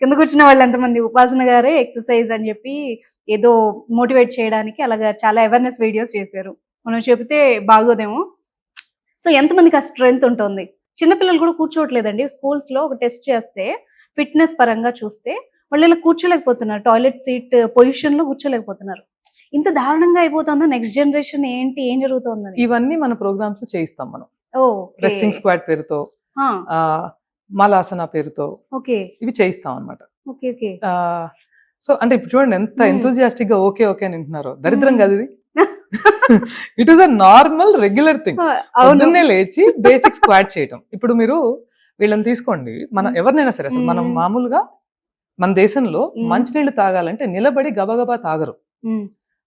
కింద కూర్చున్న వాళ్ళు ఎంతమంది ఉపాసన గారే ఎక్సర్సైజ్ అని చెప్పి ఏదో మోటివేట్ చేయడానికి అలాగా చాలా అవేర్నెస్ వీడియోస్ చేశారు. మనం చెబితే బాగోదేమో. సో ఎంతమందికి ఆ స్ట్రెంగ్త్ ఉంటుంది. చిన్నపిల్లలు కూడా కూర్చోవట్లేదండి. స్కూల్స్‌లో ఒక టెస్ట్ చేస్తే ఫిట్‌నెస్ పరంగా చూస్తే వాళ్ళు ఇలా కూర్చోలేకపోతున్నారు. టాయిలెట్ సీట్ పొజిషన్‌లో కూర్చోలేకపోతున్నారు. ఇంత దారుణంగా అయిపోతుందా నెక్స్ట్ జనరేషన్ ఏంటి? ఏం జరుగుతోందని? ఇవన్నీ మన ప్రోగ్రామ్స్ లో చేయిస్తాం మనం. ఓకే. రెస్టింగ్ స్క్వాట్ పేరుతో, ఆ! మలాసన పేరుతో ఓకే. ఇవి చేయిస్తాం అనమాట. ఓకే. ఓకే. సో అంటే ఇప్పుడు చూడండి ఎంత ఎంతూజియాస్టిక్ గా ఓకే ఓకే అని వింటున్నారో. దరిద్రం హ్మ్. కాదు ఇది. It is a normal regular thing. అవును. పొద్దున్నే లేచి బేసిక్ స్క్వాట్ చేయటం. ఇప్పుడు మీరు వీళ్ళని తీసుకోండి, మన ఎవరినైనా సరే అసలు మనం మామూలుగా మన దేశంలో మంచినీళ్ళు తాగాలంటే నిలబడి గబగబా తాగరు,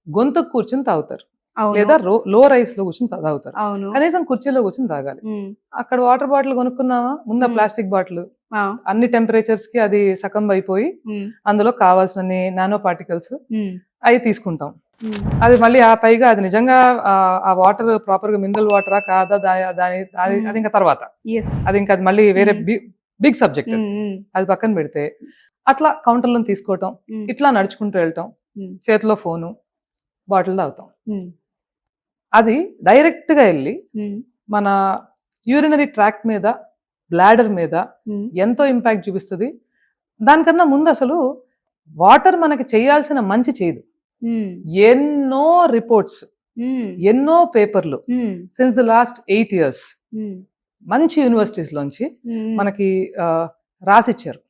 గొంతుకు కూర్చుని తాగుతారు, లేదా లో రైస్ లో కూర్చుని తాగుతారు. కనీసం కుర్చీలో కూర్చుని తాగాలి. అక్కడ వాటర్ బాటిల్ కొనుక్కున్నామా, ముందు ప్లాస్టిక్ బాటిల్ అన్ని టెంపరేచర్స్ కి అది సకం అయిపోయి అందులో కావాల్సిన నానో పార్టికల్స్ అవి తీసుకుంటాం. అది మళ్ళీ ఆ పైగా అది నిజంగా ఆ వాటర్ ప్రాపర్ గా మినరల్ వాటరా కాదా అది ఇంకా తర్వాత, అది ఇంకా అది మళ్ళీ వేరే బిగ్ సబ్జెక్ట్. అది పక్కన పెడితే అట్లా కౌంటర్లో తీసుకోవటం, ఇట్లా నడుచుకుంటూ వెళ్ళటం, చేతిలో ఫోను, బాటిల్ తాగుతాం. అది డైరెక్ట్ గా వెళ్ళి మన యూరినరీ ట్రాక్ట్ మీద, బ్లాడర్ మీద ఎంతో ఇంపాక్ట్ చూపిస్తుంది. దానికన్నా ముందు అసలు వాటర్ మనకి చేయాల్సిన మంచి చేయదు. ఎన్నో రిపోర్ట్స్, ఎన్నో పేపర్లు సిన్స్ ది లాస్ట్ 8 years మంచి యూనివర్సిటీస్ లోంచి మనకి రాసిచ్చారు.